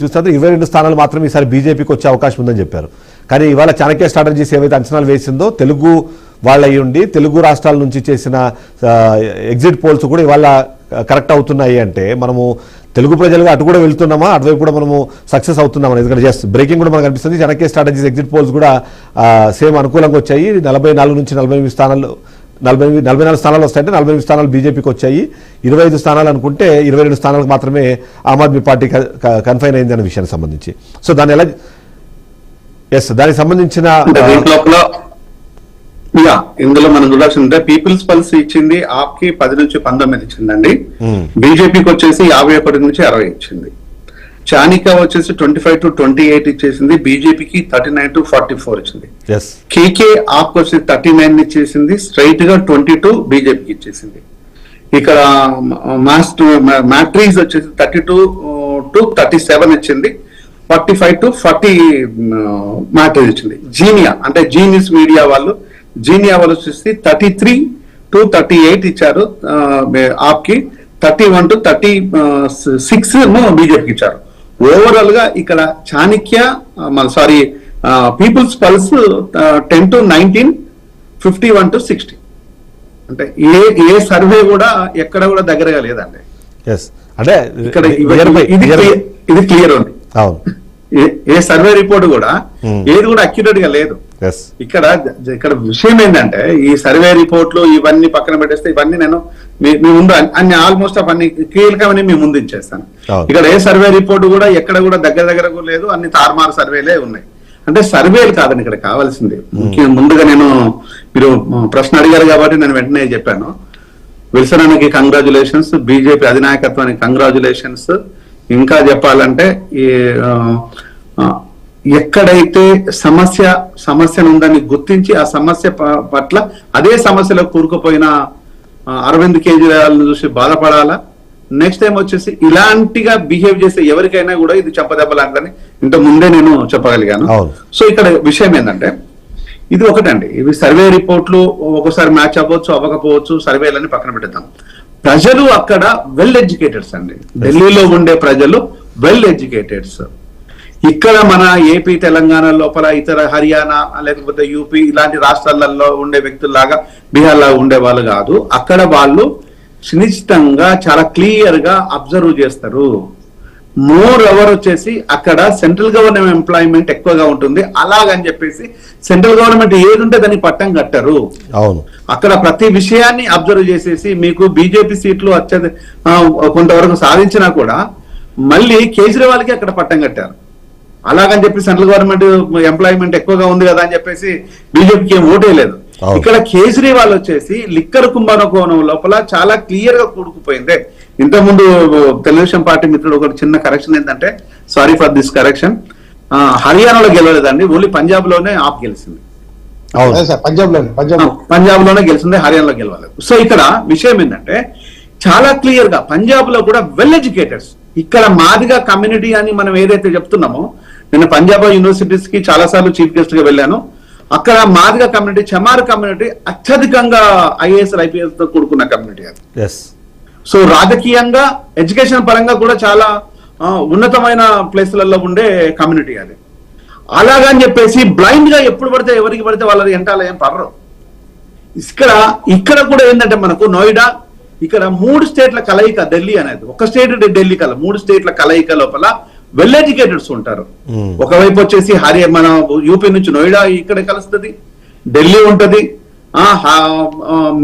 చూస్తే 22 స్థానాలు మాత్రం ఈసారి బీజేపీకి వచ్చే అవకాశం ఉందని చెప్పారు. కానీ ఇవాళ చాణక్య స్ట్రాటజీస్ ఏవైతే అంచనాలు వేసిందో తెలుగు వాళ్ళ ఉండి తెలుగు రాష్ట్రాల నుంచి చేసిన ఎగ్జిట్ పోల్స్ కూడా ఇవాళ కరెక్ట్ అవుతున్నాయి అంటే మనము తెలుగు ప్రజలుగా అటు కూడా వెళ్తున్నామా, అటువైపు కూడా మనము సక్సెస్ అవుతున్నామా? ఎందుకంటే జస్ట్ బ్రేకింగ్ కూడా మనకు అనిపిస్తుంది. చాణక్య స్ట్రాటజీస్ ఎగ్జిట్ పోల్స్ కూడా సేమ్ అనుకూలంగా వచ్చాయి. 44 నుంచి 48 స్థానాలు 44 స్థానాలు వస్తాయంటే 48 స్థానాలు బీజేపీకి వచ్చాయి. 25 స్థానాలు అనుకుంటే 22 స్థానాలకు మాత్రమే ఆమ్ ఆద్మీ పార్టీ కన్ఫైన్ అయింది అనే విషయానికి సంబంధించి. సో దాని ఎలా దానికి సంబంధించిన ఇందులో మనం చూడాల్సిందే పీపుల్స్ పల్స్ ఇచ్చింది ఆప్కి 10 నుంచి 19 ఇచ్చిందండి. బీజేపీకి వచ్చేసి 51 నుంచి 60 ఇచ్చింది. చాణిక్య వచ్చేసి 25 to 28 ఇచ్చేసింది. బీజేపీకి 39 to 44 ఇచ్చింది. కేకే ఆప్ వచ్చేసి 39 ఇచ్చేసింది. స్ట్రైట్ గా 22 బీజేపీకి ఇచ్చేసింది. ఇక్కడ మ్యాట్రీస్ వచ్చేసి 32 to 37 ఇచ్చింది. 45 to 40 మ్యాట్రీస్ ఇచ్చింది. జీనియా అంటే జీనియస్ మీడియా వాళ్ళు వచ్చేసి 33 to 38 ఇచ్చారు ఆప్కి. 31 to 36 బీజేపీకి ఇచ్చారు. ఓవరాల్ గా ఇక్కడ Chanakya peoples pulse 10 to 19, 51 to 60 అంటే ఏ సర్వే కూడా ఎక్కడ కూడా దగ్గరగా లేదండి. అంటే ఇక్కడ ఇది క్లియర్ ఉంది. ఏ సర్వే రిపోర్ట్ కూడా ఏది కూడా అక్యురేట్ గా లేదు. ఇక్కడ విషయం ఏంటంటే ఈ సర్వే రిపోర్ట్లు ఇవన్నీ పక్కన పెట్టేస్తే ఇవన్నీ నేను మీ ముందు అన్ని ఆల్మోస్ట్ అవన్నీ కీలకమని మీ ముందు ఇచ్చేస్తాను. ఇక్కడ ఏ సర్వే రిపోర్ట్ కూడా ఎక్కడ కూడా దగ్గర లేదు. అన్ని తారుమారు సర్వేలే ఉన్నాయి. అంటే సర్వేలు కాదండి ఇక్కడ కావాల్సింది. ముందుగా మీరు ప్రశ్న అడిగారు కాబట్టి నేను వెంటనే చెప్పాను. విల్సన్ అన్నకి కంగ్రాచులేషన్స్, బీజేపీ అధినాయకత్వానికి కంగ్రాచులేషన్స్. ఇంకా చెప్పాలంటే ఎక్కడైతే సమస్య ఉందని గుర్తించి ఆ సమస్య పట్ల అదే సమస్యలో కూరుకుపోయిన అరవింద్ కేజ్రీవాల్ చూసి బాధపడాలా. నెక్స్ట్ టైం వచ్చేసి ఇలాంటిగా బిహేవ్ చేసే ఎవరికైనా కూడా ఇది చెప్పదెబ్బలాంటిదని ఇంత ముందే నేను చెప్పగలిగాను. సో ఇక్కడ విషయం ఏంటంటే ఇది ఒకటండి, ఇవి సర్వే రిపోర్ట్లు ఒక్కోసారి మ్యాచ్ అవ్వచ్చు అవ్వకపోవచ్చు. సర్వేలని పక్కన పెట్టేద్దాం. ప్రజలు అక్కడ వెల్ ఎడ్యుకేటెడ్స్ అండి. ఢిల్లీలో ఉండే ప్రజలు వెల్ ఎడ్యుకేటెడ్స్. ఇక్కడ మన ఏపీ తెలంగాణ లోపల ఇతర హర్యానా లేకపోతే యూపీ ఇలాంటి రాష్ట్రాలలో ఉండే వ్యక్తుల్లాగా బీహార్ లాగా ఉండే వాళ్ళు కాదు. అక్కడ వాళ్ళు సునిశ్చితంగా చాలా క్లియర్ గా అబ్జర్వ్ చేస్తారు. మోర్ ఎవర్ వచ్చేసి అక్కడ సెంట్రల్ గవర్నమెంట్ ఎంప్లాయ్మెంట్ ఎక్కువగా ఉంటుంది. అలాగని చెప్పేసి సెంట్రల్ గవర్నమెంట్ ఏది ఉంటే దాన్ని పట్టం కట్టరు. అక్కడ ప్రతి విషయాన్ని అబ్జర్వ్ చేసేసి మీకు బీజేపీ సీట్లు కొంతవరకు సాధించినా కూడా మళ్ళీ కేజ్రీవాల్కి అక్కడ పట్టం కట్టారు. అలాగని చెప్పి సెంట్రల్ గవర్నమెంట్ ఎంప్లాయ్మెంట్ ఎక్కువగా ఉంది కదా అని చెప్పేసి బీజేపీకి ఏం ఓటే లేదు. ఇక్కడ కేజ్రీవాల్ వచ్చేసి లిక్కర్ కుంభకోణం లోపల చాలా క్లియర్ గా కూడుకుపోయింది. ఇంతకుముందు తెలుగుదేశం పార్టీ మిత్రుడు ఒక చిన్న కరెక్షన్ ఏంటంటే, సారీ ఫర్ దిస్ కరెక్షన్, హర్యానాలో గెలవలేదండి, ఓన్లీ పంజాబ్ లోనే ఆప్ గెలిచింది. పంజాబ్ లోనే గెలిచింది, హర్యానాలో గెలవలేదు. సో ఇక్కడ విషయం ఏంటంటే చాలా క్లియర్ గా పంజాబ్ లో కూడా వెల్ ఎడ్యుకేటెడ్స్. ఇక్కడ మాదిగా కమ్యూనిటీ అని మనం ఏదైతే చెప్తున్నామో, నేను పంజాబ్ యూనివర్సిటీస్ కి చాలా సార్లు చీఫ్ గెస్ట్ గా వెళ్ళాను. అక్కడ మాదిగా కమ్యూనిటీ, చమార్ కమ్యూనిటీ అత్యధికంగా ఐఏఎస్ ఐపీఎస్ తో కూడుకున్న కమ్యూనిటీ అది. సో రాజకీయంగా ఎడ్యుకేషన్ పరంగా కూడా చాలా ఉన్నతమైన ప్లేస్లలో ఉండే కమ్యూనిటీ అది. అలాగని చెప్పేసి బ్లైండ్ గా ఎప్పుడు పడితే ఎవరికి పడితే వాళ్ళది ఎంటాల ఏం పడరు. ఇక్కడ కూడా ఏంటంటే మనకు నోయిడా ఇక్కడ 3 స్టేట్ల కలయిక, ఢిల్లీ అనేది ఒక స్టేట్, ఢిల్లీ 3 స్టేట్ల కలయిక లోపల వెల్ ఎడ్యుకేటెడ్స్ ఉంటారు. ఒకవైపు వచ్చేసి మన యూపీ నుంచి నోయిడా ఇక్కడ కలుస్తుంది, ఢిల్లీ ఉంటది,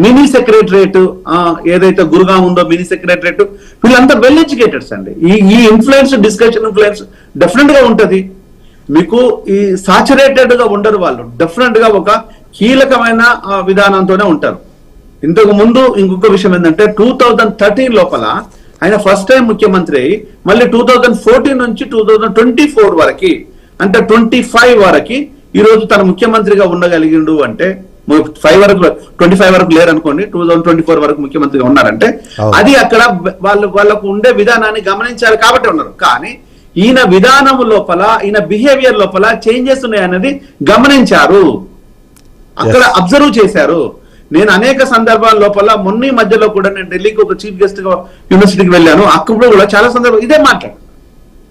మినీ సెక్రటరేట్ ఏదైతే గురుగాం ఉందో మినీ సెక్రటరేట్, వీళ్ళంతా వెల్ ఎడ్యుకేటెడ్స్ అండి. ఈ ఇన్ఫ్లుయెన్స్, డిస్కషన్ ఇన్ఫ్లుయెన్స్ డెఫినెట్ గా ఉంటది. మీకు ఈ సాచురేటెడ్ గా ఉండరు వాళ్ళు, డెఫినెట్ గా ఒక కీలకమైన విధానంతోనే ఉంటారు. ఇంతకు ముందు ఇంకొక విషయం ఏంటంటే 2013 లోపల ఆయన ఫస్ట్ టైం ముఖ్యమంత్రి అయ్యి మళ్ళీ 2014 నుంచి 2024 వరకు అంటే 25 వరకు ఈ రోజు తన ముఖ్యమంత్రిగా ఉండగలిగిండు. అంటే 25 వరకు లేరనుకోండి, 2024 వరకు ముఖ్యమంత్రిగా ఉన్నారంటే అది అక్కడ వాళ్ళకు ఉండే విధానాన్ని గమనించాలి కాబట్టి ఉన్నారు. కానీ ఈయన విధానం లోపల, ఈయన బిహేవియర్ లోపల చేంజెస్ ఉన్నాయన్నది గమనించారు, అక్కడ అబ్జర్వ్ చేశారు. నేను అనేక సందర్భాల లోపల మొన్న మధ్యలో కూడా నేను ఢిల్లీకి ఒక చీఫ్ గెస్ట్ గా యూనివర్సిటీకి వెళ్ళాను. అక్కడ కూడా చాలా సందర్భాలు ఇదే మాట్లాడు.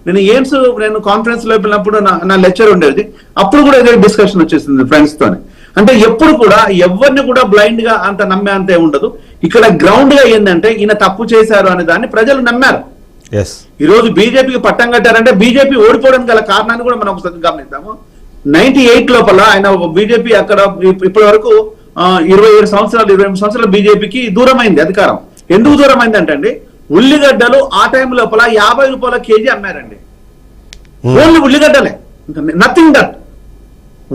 నేను కాన్ఫరెన్స్ లో వెళ్ళినప్పుడు నా లెక్చర్ ఉండేది, అప్పుడు కూడా ఇదే డిస్కషన్ వచ్చేసింది ఫ్రెండ్స్ తోని. అంటే ఎప్పుడు కూడా ఎవరిని కూడా బ్లైండ్ గా అంత నమ్మే అంతే ఉండదు. ఇక్కడ గ్రౌండ్ గా ఏంటంటే ఈయన తప్పు చేశారు అనే దాన్ని ప్రజలు నమ్మారు. ఈ రోజు బీజేపీకి పట్టం కట్టారంటే బీజేపీ ఓడిపోవడానికి గల కారణాన్ని కూడా మనం ఒకసారి గమనిద్దాము. 98 లోపల ఆయన బీజేపీ అక్కడ ఇప్పటి వరకు 27 సంవత్సరాలు బీజేపీకి దూరం అయింది అధికారం. ఎందుకు దూరం అయింది అంటే అండి, ఉల్లిగడ్డలు ఆ టైం లోపల 50 రూపాయల కేజీ అమ్మారండి. ఓన్లీ ఉల్లిగడ్డలే, నథింగ్ దట్.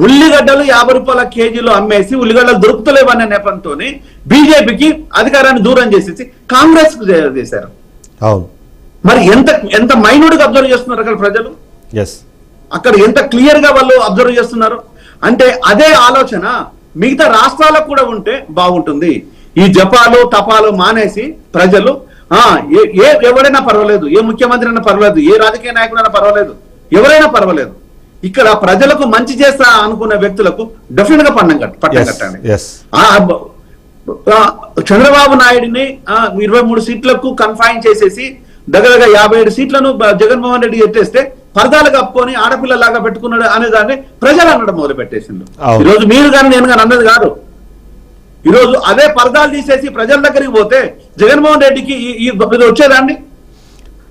ఉల్లిగడ్డలు 50 రూపాయల కేజీలో అమ్మేసి ఉల్లిగడ్డలు దొరుకుతలేవు అనే నెపంతో బీజేపీకి అధికారాన్ని దూరం చేసేసి కాంగ్రెస్ చేశారు. మరి ఎంత మైన్యూట్ గా అబ్జర్వ్ చేస్తున్నారు అక్కడ ప్రజలు, అక్కడ ఎంత క్లియర్ గా వాళ్ళు అబ్జర్వ్ చేస్తున్నారు. అంటే అదే ఆలోచన మిగతా రాష్ట్రాలకు కూడా ఉంటే బాగుంటుంది. ఈ జపాలు తపాలు మానేసి ప్రజలు ఎవరైనా పర్వాలేదు, ఏ ముఖ్యమంత్రి అయినా పర్వాలేదు, ఏ రాజకీయ నాయకుడైనా పర్వాలేదు, ఎవరైనా పర్వాలేదు, ఇక్కడ ప్రజలకు మంచి చేస్తా అనుకున్న వ్యక్తులకు డెఫినెట్ గా పట్టం కట్టండి. చంద్రబాబు నాయుడిని 23 సీట్లకు కన్ఫైన్ చేసేసి దగ్గర 57 సీట్లను జగన్మోహన్ రెడ్డి ఎత్తేస్తే పరదాలు కప్పుకొని ఆడపిల్లలాగా పెట్టుకున్నాడు అనే దాన్ని ప్రజలు అనడం మొదలు పెట్టేసిండు. ఈరోజు మీరు కానీ నేను కానీ అన్నది కాదు. ఈరోజు అదే పరదాలు తీసేసి ప్రజల దగ్గరికి పోతే జగన్మోహన్ రెడ్డికి ఇది వచ్చేదాన్ని.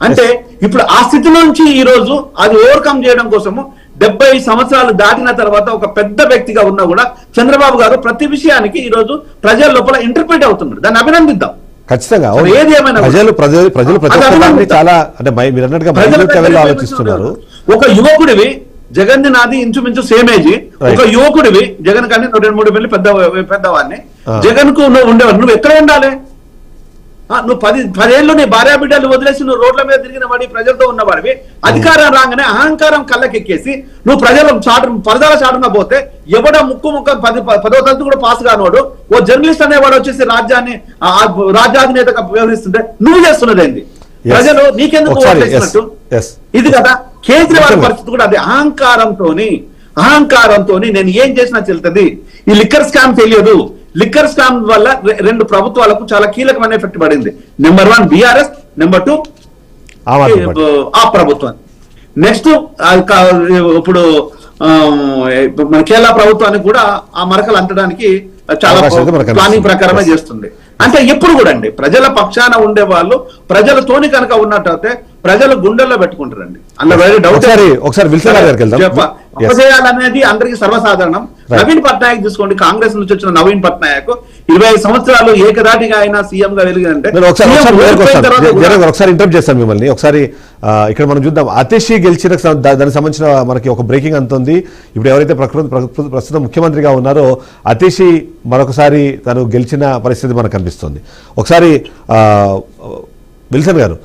అంటే ఇప్పుడు ఆ స్థితి నుంచి ఈ రోజు అది ఓవర్కమ్ చేయడం కోసము 70 సంవత్సరాలు దాటిన తర్వాత ఒక పెద్ద వ్యక్తిగా ఉన్నా కూడా చంద్రబాబు గారు ప్రతి విషయానికి ఈ రోజు ప్రజల లోపల ఇంటర్ప్రిట్ అవుతున్నారు. దాన్ని అభినందిద్దాం. ఖచ్చితంగా ఏది ఏమైనా ప్రజలు చాలా అంటే మీరు అన్నట్టుగా ఆలోచిస్తున్నారు. ఒక యువకుడివి, జగన్ నాది ఇంచుమించు సేమ్ ఏజ్, ఒక యువకుడివి జగన్ కానీ 2-3 వెళ్ళి పెద్దవాడిని, జగన్ కు నువ్వు ఉండేవాడు, నువ్వు ఎక్కడ ఉండాలి? నువ్వు 10 ఏళ్ళు నీ భార్యా బిడ్డలు వదిలేసి నువ్వు రోడ్ల మీద తిరిగిన వాడి, ప్రజలతో ఉన్నవాడివి, అధికారం రాగానే అహంకారం కళ్ళకెక్కేసి నువ్వు ప్రజల పరదాల చాటున పోతే ఎవడ ముక్కు 10వ తరగతి కూడా పాస్ కానివాడు ఓ జర్నలిస్ట్ అనేవాడు వచ్చేసి రాజ్యాధినేతగా వ్యవహరిస్తుంటే నువ్వు చేస్తున్నది ఏంది? ప్రజలు నీకెందుకు ఓట్లేసినట్టు? ఇది కదా కేజ్రీవాల్ పరిస్థితి కూడా అదే. అహంకారంతోని నేను ఏం చేసినా చెల్తుంది. ఈ లిక్కర్ స్కామ్ తెలియదు. లిక్కర్ స్కామ్ వల్ల 2 ప్రభుత్వాలకు చాలా కీలకమైన ఎఫెక్ట్ పడింది. నెంబర్ 1 బీఆర్ఎస్, నెంబర్ 2 ఆ ప్రభుత్వం. నెక్స్ట్ ఇప్పుడు మన కేరళ ప్రభుత్వానికి కూడా ఆ మరకలు అంటడానికి చాలా ప్లానింగ్ ప్రకారమే చేస్తుంది. అంటే ఎప్పుడు కూడా అండి ప్రజల పక్షాన ఉండే వాళ్ళు ప్రజలతోని కనుక ఉన్నట్టయితే ప్రజలు గుండెల్లో పెట్టుకుంటారండి. అందులో డౌట్ చేయాలనేది అందరికీ సర్వసాధారణం. నవీన్ పట్నాయక్ తీసుకోండి, కాంగ్రెస్ నుంచి వచ్చిన నవీన్ పట్నాయక్ 25 సంవత్సరాలు ఏకదాటిగా ఆయన సీఎం గా వెలిగిందంటే ఒకసారి ఇంటరప్ట్ చేస్తాను మిమ్మల్ని. ఒకసారి ఇక్కడ మనం చూద్దాం, అతిషి గెలిచిన దానికి సంబంధించిన మనకి ఒక బ్రేకింగ్ అంతుంది. ఇప్పుడు ఎవరైతే ప్రస్తుతం ముఖ్యమంత్రిగా ఉన్నారో అతిషి మరొకసారి తను గెలిచిన పరిస్థితి మనకు కనిపిస్తుంది. ఒకసారి విల్సన్ గారు,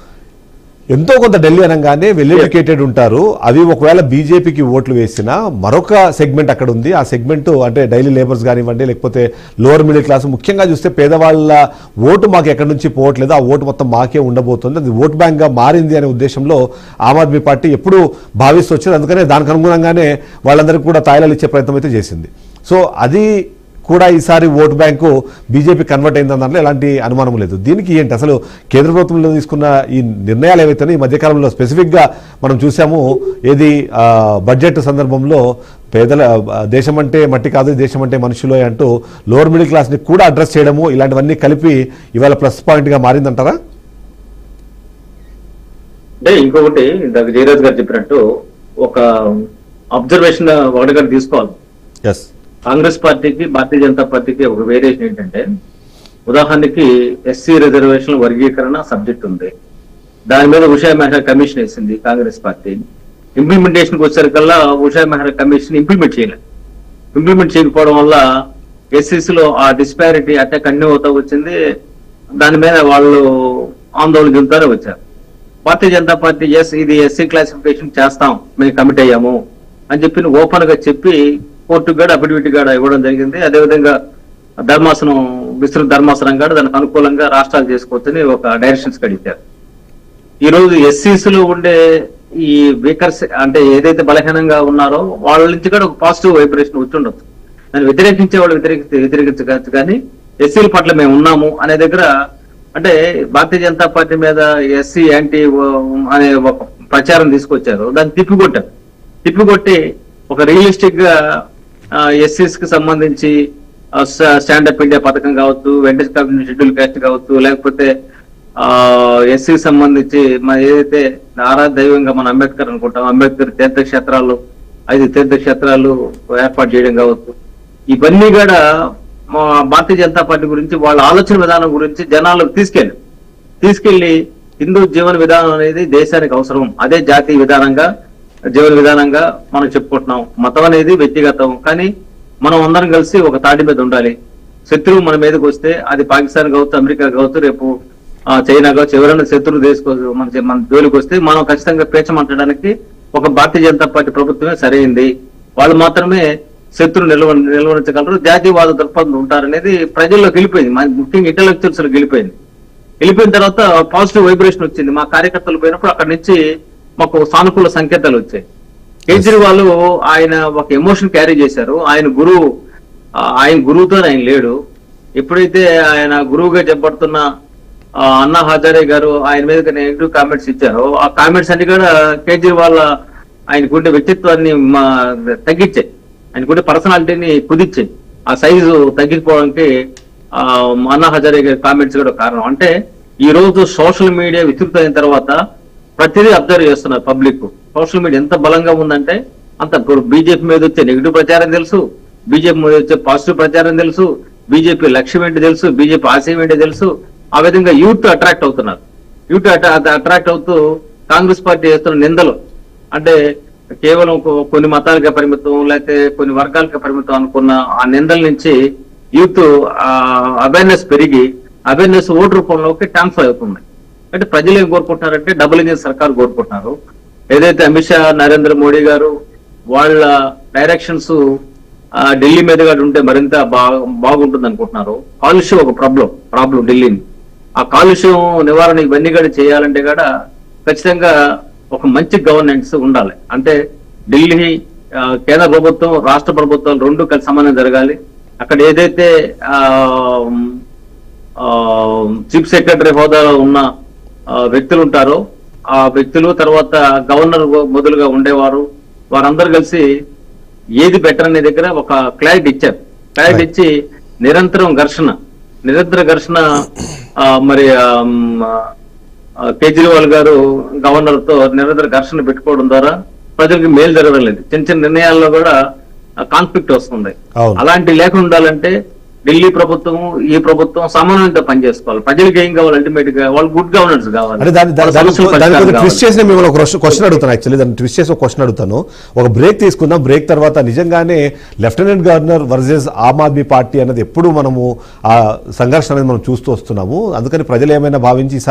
ఎంతో కొంత ఢిల్లీ అనగానే వెల్ ఎడ్యుకేటెడ్ ఉంటారు. అవి ఒకవేళ బీజేపీకి ఓట్లు వేసినా మరొక సెగ్మెంట్ అక్కడ ఉంది. ఆ సెగ్మెంట్ అంటే డైలీ లేబర్స్ కానివ్వండి, లేకపోతే లోవర్ మిడిల్ క్లాస్, ముఖ్యంగా చూస్తే పేదవాళ్ళ ఓటు మాకు ఎక్కడి నుంచి పోవట్లేదు, ఆ ఓటు మొత్తం మాకే ఉండబోతుంది, అది ఓట్ బ్యాంక్గా మారింది అనే ఉద్దేశంలో ఆమ్ ఆద్మీ పార్టీ ఎప్పుడు భావిస్తూ వచ్చింది. అందుకనే దానికి అనుగుణంగానే వాళ్ళందరికీ కూడా తాయిలాలు ఇచ్చే ప్రయత్నం అయితే చేసింది. సో అది కూడా ఈసారి ఓటు బ్యాంకు బీజేపీ కన్వర్ట్ అయిందని దాంట్లో ఎలాంటి అనుమానం లేదు. దీనికి ఏంటి అసలు కేంద్ర ప్రభుత్వంలో తీసుకున్న ఈ నిర్ణయాలు ఏవైతే ఈ మధ్యకాలంలో స్పెసిఫిక్గా మనం చూసాము, ఏది బడ్జెట్ సందర్భంలో పేదల దేశం అంటే మట్టి కాదు, దేశం అంటే మనుషులు అంటూ లోవర్ మిడిల్ క్లాస్ని కూడా అడ్రస్ చేయడము, ఇలాంటివన్నీ కలిపి ఇవాళ ప్లస్ పాయింట్గా మారిందంటారా? అంటే ఇంకొకటి ఇందాక జయరాజ్ గారు చెప్పినట్టు ఒక అబ్జర్వేషన్ ఒకటిగా తీసుకోవాలి. కాంగ్రెస్ పార్టీకి భారతీయ జనతా పార్టీకి ఒక వేరియేషన్ ఏంటంటే, ఉదాహరణకి ఎస్సీ రిజర్వేషన్ వర్గీకరణ సబ్జెక్ట్ ఉంది, దాని మీద ఉషా మెహ్రా కమిషన్ వేసింది కాంగ్రెస్ పార్టీ. ఇంప్లిమెంటేషన్కి వచ్చేసరికల్లా ఉషా మెహ్రా కమిషన్ ఇంప్లిమెంట్ చేయకపోవడం వల్ల ఎస్సీసీలో ఆ డిస్పారిటీ అట్టే కంటిన్యూ అవుతా వచ్చింది. దాని మీద వాళ్ళు ఆందోళన చెందుతానే వచ్చారు. భారతీయ జనతా పార్టీ ఇది ఎస్సీ క్లాసిఫికేషన్ చేస్తాం, మేము కమిట్ అయ్యాము అని చెప్పి ఓపెన్ గా చెప్పి కోర్టుకు కూడా అఫిడవిట్ కూడా ఇవ్వడం జరిగింది. అదేవిధంగా ధర్మాసనం, విస్తృత ధర్మాసనం కూడా దానికి అనుకూలంగా రాష్ట్రాలు చేసుకోవచ్చని ఒక డైరెక్షన్స్ కడిగారు. ఈ రోజు ఎస్సీసీలో ఉండే ఈ వీకర్స్ అంటే ఏదైతే బలహీనంగా ఉన్నారో వాళ్ళ నుంచి కూడా ఒక పాజిటివ్ వైబ్రేషన్ వచ్చి ఉండొచ్చు. దాన్ని వ్యతిరేకించే వాళ్ళు వ్యతిరేకించవచ్చు, కానీ ఎస్సీల పట్ల మేము ఉన్నాము అనే దగ్గర అంటే భారతీయ జనతా పార్టీ మీద ఎస్సీ యాంటీ అనే ఒక ప్రచారం తీసుకొచ్చారు దాన్ని తిప్పికొట్టి ఒక రియలిస్టిక్ గా ఎస్సీస్ కి సంబంధించి స్టాండప్ ఇండియా పథకం కావచ్చు, వెంటనే కమ్యూనిటీ షెడ్యూల్ కాస్ట్ కావచ్చు, లేకపోతే ఎస్సీకి సంబంధించి మన ఏదైతే ఆరాధ్య దైవంగా మన అంబేద్కర్ అనుకుంటాం, అంబేద్కర్ తీర్థక్షేత్రాలు 5 తీర్థక్షేత్రాలు ఏర్పాటు చేయడం కావచ్చు, ఇవన్నీ కూడా భారతీయ జనతా పార్టీ గురించి వాళ్ళ ఆలోచన విధానం గురించి జనాలకు తీసుకెళ్లి హిందూ జీవన విధానం అనేది దేశానికి అవసరం, అదే జాతీయ జీవన విధానంగా మనం చెప్పుకుంటున్నాం. మతం అనేది వ్యక్తిగతం, కానీ మనం అందరం కలిసి ఒక తాటి మీద ఉండాలి. శత్రువు మన మీదకి వస్తే అది పాకిస్తాన్ కావచ్చు, అమెరికా కావచ్చు, రేపు చైనా కావచ్చు, ఎవరైనా శత్రువు దేశం మన జోలికి వస్తే మనం ఖచ్చితంగా పేచమంటడానికి ఒక భారతీయ జనతా పార్టీ ప్రభుత్వమే సరైంది. వాళ్ళు మాత్రమే శత్రువు నిల్వరించగలరు, జాతీయవాద దృక్పథం ఉంటారనేది ప్రజల్లోకి వెళ్ళిపోయింది, ముఖ్యంగా ఇంటలెక్చువల్స్ వెళ్ళిపోయిన తర్వాత పాజిటివ్ వైబ్రేషన్ వచ్చింది. మా కార్యకర్తలు పోయినప్పుడు అక్కడి నుంచి మాకు సానుకూల సంకేతాలు వచ్చాయి. కేజ్రీవాల్ ఆయన ఒక ఎమోషన్ క్యారీ చేశారు. ఆయన గురువుతో ఆయన లేడు. ఎప్పుడైతే ఆయన గురువుగా చెప్పబడుతున్న అన్నా హజారే గారు ఆయన మీద నెగిటివ్ కామెంట్స్ ఇచ్చారో, ఆ కామెంట్స్ అన్ని కూడా కేజ్రీవాల్ ఆయనకుండే వ్యక్తిత్వాన్ని తగ్గించాయి, ఆయనకుండే పర్సనాలిటీని కుదిచ్చాయి. ఆ సైజు తగ్గిపోవడానికి అన్నా హజారే గారి కామెంట్స్ కూడా కారణం. అంటే ఈ రోజు సోషల్ మీడియా విస్తృతమైన తర్వాత ప్రతిదీ అబ్జర్వ్ చేస్తున్నారు పబ్లిక్. సోషల్ మీడియా ఎంత బలంగా ఉందంటే అంత బీజేపీ మీద వచ్చే నెగిటివ్ ప్రచారం తెలుసు, బీజేపీ మీద వచ్చే పాజిటివ్ ప్రచారం తెలుసు, బీజేపీ లక్ష్యం ఏంటి తెలుసు, బీజేపీ ఆశయం ఏంటి తెలుసు. ఆ విధంగా యూత్ అట్రాక్ట్ అవుతున్నారు. యూత్ అట్రాక్ట్ అవుతూ కాంగ్రెస్ పార్టీ చేస్తున్న నిందలు అంటే కేవలం కొన్ని మతాలకే పరిమితం, లేకపోతే కొన్ని వర్గాలకే పరిమితం అనుకున్న ఆ నిందల నుంచి యూత్ అవేర్నెస్ పెరిగి అవేర్నెస్ ఓటు రూపంలోకి ట్రాన్స్ఫర్ అవుతుంది. అంటే ప్రజలు ఏం కోరుకుంటున్నారంటే డబుల్ ఇంజిన్ సర్కార్ కోరుకుంటున్నారు. ఏదైతే అమిత్ షా, నరేంద్ర మోడీ గారు వాళ్ళ డైరెక్షన్స్ ఢిల్లీ మీదుగా ఉంటే మరింత బాగుంటుంది అనుకుంటున్నారు. కాలుష్యం ఒక ప్రాబ్లం ఢిల్లీని. ఆ కాలుష్యం నివారణ ఇవన్నీ కూడా చేయాలంటే కూడా ఖచ్చితంగా ఒక మంచి గవర్నెన్స్ ఉండాలి. అంటే ఢిల్లీ కేంద్ర ప్రభుత్వం, రాష్ట్ర ప్రభుత్వాలు రెండు కలిసి సంబంధం జరగాలి. అక్కడ ఏదైతే చీఫ్ సెక్రటరీ హోదాలో ఉన్న వ్యక్తులు ఉంటారో ఆ వ్యక్తులు, తర్వాత గవర్నర్ మొదలుగా ఉండేవారు, వారందరూ కలిసి ఏది బెటర్ అనే దగ్గర ఒక క్లారిటీ ఇచ్చారు. క్లారిటీ ఇచ్చి నిరంతర ఘర్షణ మరి కేజ్రీవాల్ గారు గవర్నర్ తో నిరంతర ఘర్షణ పెట్టుకోవడం ద్వారా ప్రజలకు మేలు జరగలేదు. చిన్న నిర్ణయాల్లో కూడా కాన్ఫ్లిక్ట్ వస్తుంది. అలాంటి లేకుండా ఉండాలంటే ఢిల్లీ ప్రభుత్వం, ఈ ప్రభుత్వం సమన్వయంతో పనిచేసుకోవాలి. ప్రజలకు ఏం కావాలి, అల్టిమేట్ గా వాళ్ళు గుడ్ గవర్నెన్స్ కావాలి. ట్విస్ట్ చేసిన మిమ్మల్ని ఒక క్వశ్చన్ అడుగుతాను. యాక్చువల్లీ దాన్ని ట్విస్ట్ చేసి ఒక క్వశ్చన్ అడుగుతాను. ఒక బ్రేక్ తీసుకుందాం. బ్రేక్ తర్వాత నిజంగానే lieutenant governor versus Aam Aadmi party అనేది ఎప్పుడు మనము ఆ సంఘర్షణ అనేది మనం చూస్తూ వస్తున్నాము. అందుకని ప్రజలు ఏమైనా భావించి